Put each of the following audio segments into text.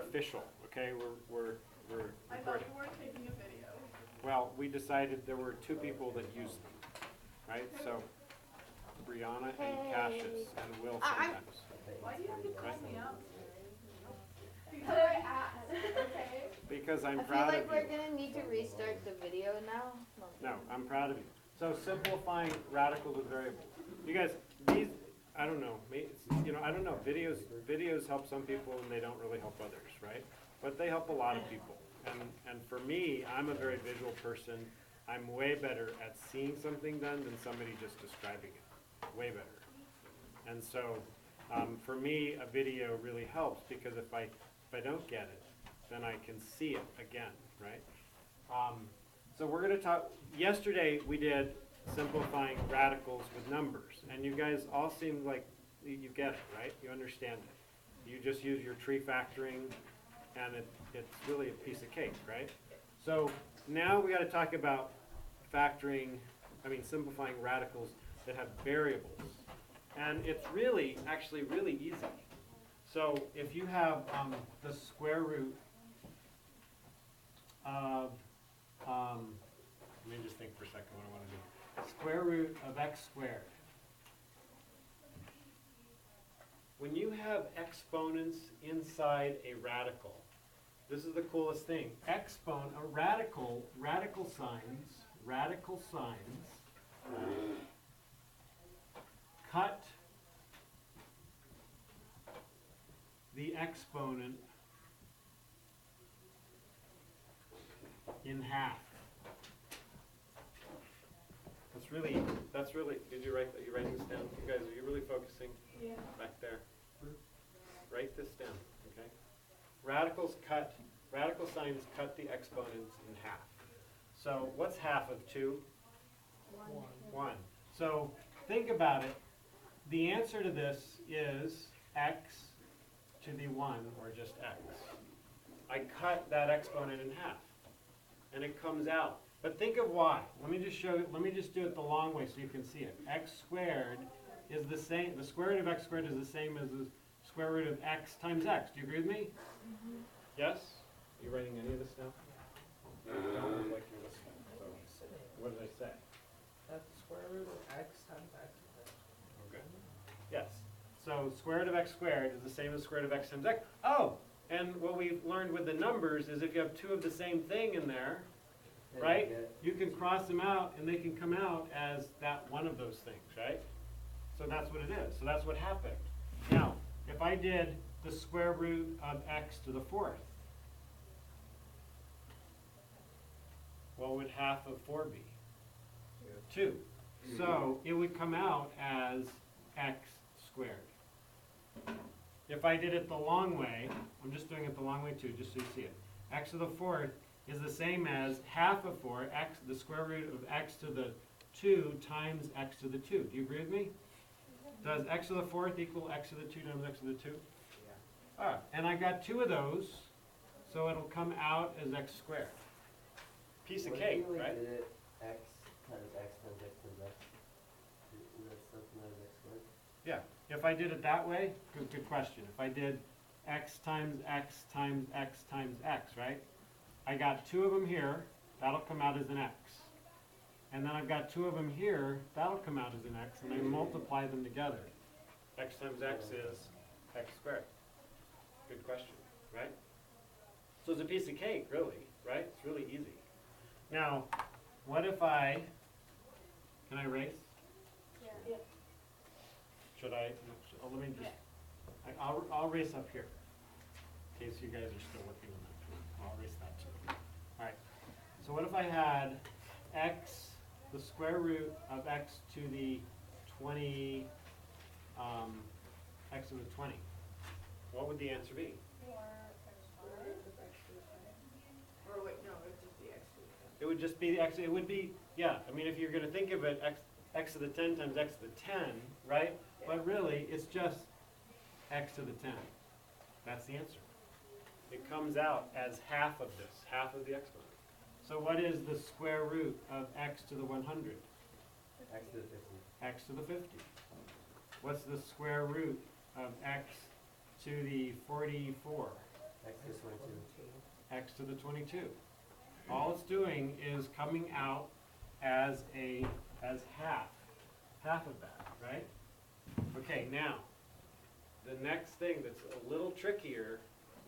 official, okay? We're I thought recording. you were taking a video. Well, we decided there were two people that used them, right? So Brianna and Cassius and Will sometimes. Why do you have to call Right. me out? Because I asked, okay? Because I'm I feel proud like of we're you. gonna need to restart the video now. No, I'm proud of you. So simplifying radicals with variables. You guys, these, I don't know, I don't know, videos help some people and they don't really help others, right? But they help a lot of people. And for me, I'm a very visual person. I'm way better at seeing something done than somebody just describing it. Way better. And so, for me, a video really helps because if I don't get it, then I can see it again, right? So we're going to talk, yesterday we did simplifying radicals with numbers, and you guys all seem like you get it, right? You understand it. You just use your tree factoring, and it's really a piece of cake, right? So now we got to talk about simplifying radicals that have variables. And it's actually really easy. So if you have the square root of, let me just think for a second what I want to do. Square root of x squared. When you have exponents inside a radical, this is the coolest thing. Radical signs cut the exponent in half. That's really, are you writing this down? You guys, are you really focusing? Yeah. Back there? Write this down, okay? Radical signs cut the exponents in half. So what's half of 2? 1. So think about it. The answer to this is x to the 1, or just x. I cut that exponent in half, and it comes out. But think of y. Let me just do it the long way so you can see it. X squared is the same, the square root of x squared is the same as the square root of x times x. Do you agree with me? Mm-hmm. Yes? Are you writing any of this down? No, you don't look like you're listening. So, what did I say? That's the square root of x times x. Okay. Yes. So square root of x squared is the same as square root of x times x. Oh, and what we've learned with the numbers is if you have two of the same thing in there, right, you can cross them out and they can come out as that one of those things, right? So that's what it is. So that's what happened. Now, if I did the square root of x to the 4th, what would half of 4 be? 2. So it would come out as x squared. If I did it the long way, I'm just doing it the long way too, just so you see it. X to the 4th is the same as half of 4, x, the square root of x to the 2 times x to the 2. Do you agree with me? Does x to the 4th equal x to the 2 times x to the 2? Yeah. All right, and I got 2 of those, so it'll come out as x squared. Piece of cake, right? Did it x times x times x times x? Is that something that is x squared? Yeah. If I did it that way, good question. If I did x times x times x times x, right? I got 2 of them here, that'll come out as an x. And then I've got 2 of them here, that'll come out as an x, and I multiply them together. X times x is x squared. Good question, right? So it's a piece of cake, really, right? It's really easy. Now, what if can I erase? Yeah. Should I, let me just, I'll erase up here, in case you guys are still working on that. I'll erase that too. All right, so what if I had x, the square root of x to the 20, x to the 20? What would the answer be? 4 x squared. Or wait, no, it would just be x squared. It would just be x, it would be, yeah, I mean, if you're going to think of it, x to the 10 times x to the 10, right? But really, it's just x to the 10. That's the answer. It comes out as half of this, half of the exponent. So what is the square root of x to the 100? X to the 50. X to the 50. What's the square root of x to the 44? X to 22. X to the 22. All it's doing is coming out as half of that, right? Okay, now, the next thing that's a little trickier,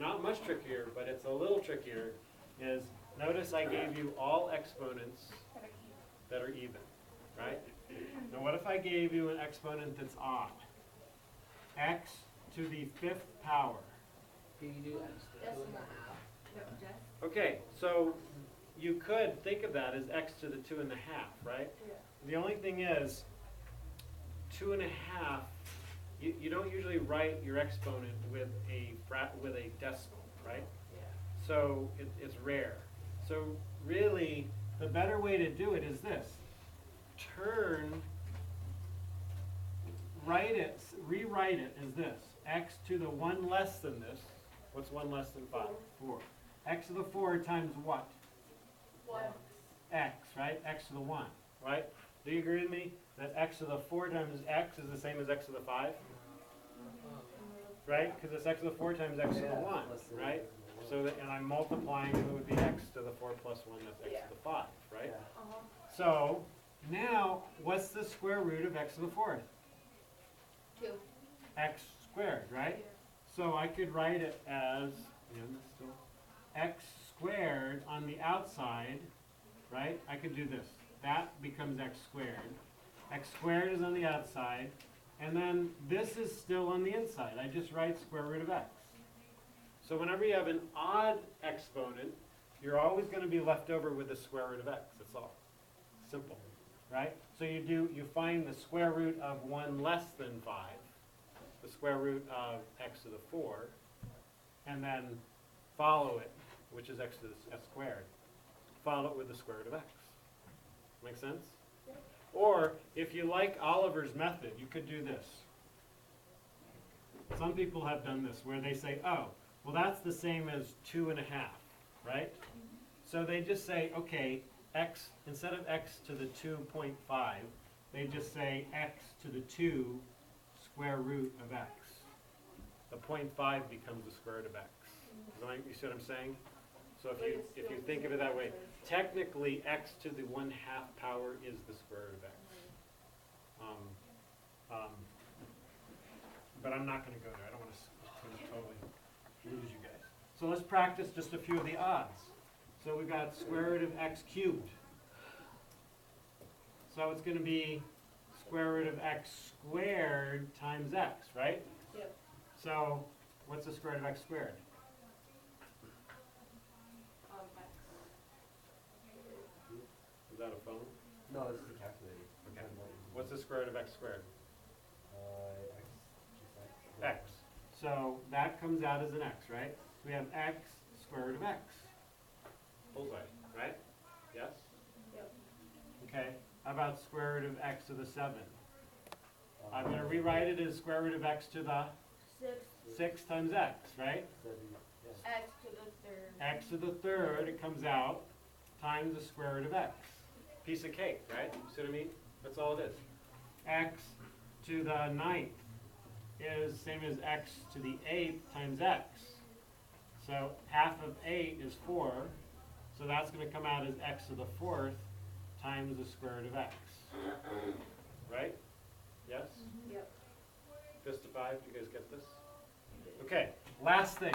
not much trickier, but it's a little trickier, is notice I gave you all exponents that are even, right? Now what if I gave you an exponent that's odd? X to the 5th power. Do you do X to That's 2 and a not half? No, Jess? Okay, so you could think of that as X to the 2.5, right? Yeah. The only thing is, 2.5, you don't usually write your exponent with a decimal, right? Yeah. So it's rare. So really, the better way to do it is this. Rewrite it as this. X to the 1 less than this. What's 1 less than 5? 4. X to the 4 times what? 1. X, right? X to the 1, right? Do you agree with me that X to the 4 times X is the same as X to the 5? Right? Because it's X to the 4 times X to the 1, Plus the right? X to the 1. So that, and I'm multiplying, it would be X to the 4 plus 1, that's X Yeah. to the 5, right? Yeah. Uh-huh. So, now, what's the square root of X to the 4th? 2. X squared, right? So I could write it as, X squared on the outside, right? I could do this. That becomes X squared. X squared is on the outside. And then this is still on the inside. I just write square root of X. So whenever you have an odd exponent, you're always going to be left over with the square root of X. That's all. Simple, right? So you find the square root of 1 less than 5, the square root of X to the 4, and then follow it, which is X to the S squared. Follow it with the square root of X. Make sense? Or, if you like Oliver's method, you could do this. Some people have done this, where they say, oh, well that's the same as 2.5, right? So they just say, okay, X, instead of X to the 2.5, they just say X to the 2 square root of X. The 0.5 becomes the square root of X. You see what I'm saying? So if you think of it that way, technically X to the 1/2 power is the square root of X. But I'm not going to go there. I don't want to totally lose you guys. So let's practice just a few of the odds. So we've got square root of X cubed. So it's going to be square root of X squared times X, right? Yep. So what's the square root of X squared? X. Is that a phone? No, this is a calculator. Okay. What's the square root of X squared? X, just X. X. So that comes out as an X, right? So we have X square root of X. Bullseye, right? Yes? Yep. Okay. How about square root of X to the 7? I'm going to rewrite it as square root of X to the 6 times X, right? 7, yes. X to the 3rd. X to the 3rd, it comes out, times the square root of X. Piece of cake, right? You see what I mean? That's all it is. X to the 9th is same as X to the 8th times X. So half of 8 is 4. So that's going to come out as X to the 4th times the square root of X. Right? Yes? Yep. Fist to 5, do you guys get this? Okay, last thing.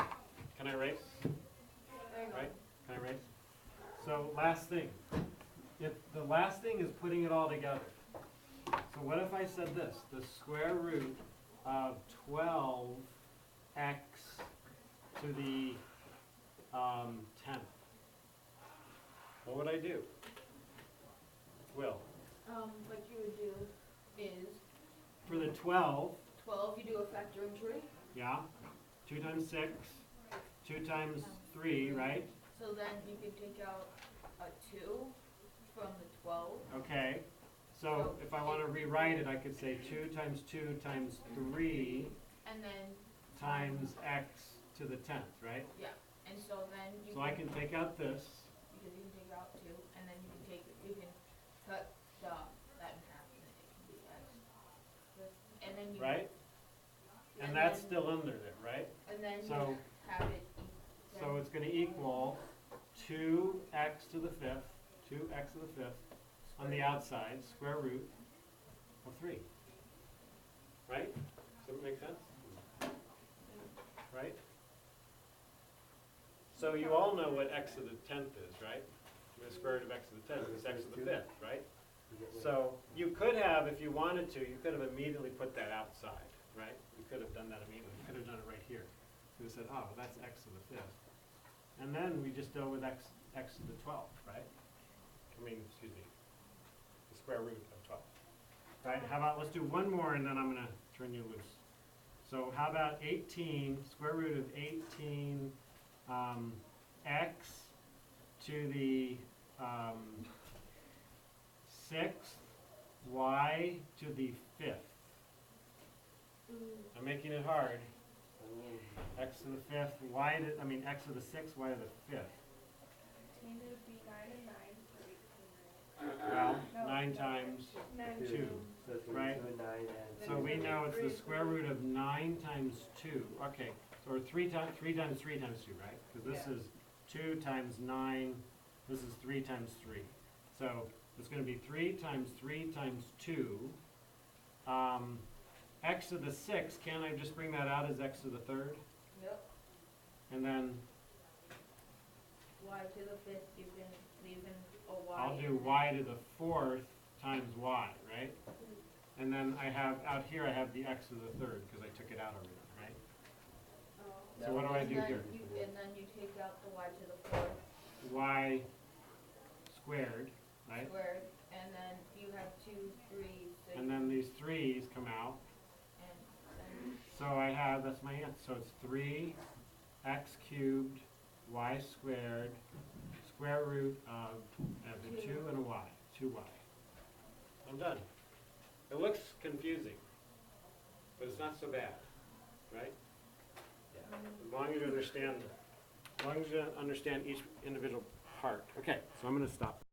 Can I erase? There you go. Right? Can I erase? So last thing. If the last thing is putting it all together. So what if I said this? The square root of 12x to the 10th. What would I do? Will. What you would do is For the 12, 12, you do a factoring tree. yeah, 2 times 6, 2 times 3, right? So then you can take out a 2 from the 12. Okay, so if I want to rewrite it, I could say 2 times 2 times 3 And then, times x to the 10th, right? yeah, and so then you So I can take out this, because you can take out 2, and then you can cut that in half, and then it can be x. And then you. right? And and that's then- still under there, right? And then so- you have it gonna equal 2x to the fifth, 2x to the fifth on the outside, square root of 3. Right? Does that make sense? Right? So you all know what x to the 10th is, right? The square root of x to the 10th is x to the 5th, right? So you could have, if you wanted to, you could have immediately put that outside, right? You could have done that immediately. You could have done it right here. You would have said, oh, that's x to the 5th. And then we just deal with x to the 12th, right? I mean, excuse me, the square root of 12. Right, how about, let's do one more and then I'm gonna turn you loose. So how about 18, square root of 18, x to the 6th, y to the 5th. I'm making it hard. X to the 5th, y to, I mean, x to the 6th, y to the 5th. 18 would be 9 and 9 for 18, right? Well, No, 9 no, times 9 2. So it's gonna be Right. 2 and 9 and. So we know it's the square root of 9 times 2. Okay, so or 3 times 3 times 3 times 2, right? Because this Yeah. is 2 times 9, this is 3 times 3. So it's going to be 3 times 3 times 2. X to the 6, can't I just bring that out as x to the 3rd? Yep. And then Y to the fifth, you can leave in a Y. I'll in do there. y to the 4th times y, right? And then I have, out here I have the x to the 3rd because I took it out already, right? Oh. So what do I And do then here? and then you take out the Y to the fourth Y squared, right? squared, and then you have 2 3s, so And then these 3's come out. and then So I have, that's my answer. So it's 3x cubed, y squared, square root of a 2 and a y, 2y. I'm done. It looks confusing, but it's not so bad, right? As long as you understand, as long as you understand each individual part. Okay, so I'm going to stop.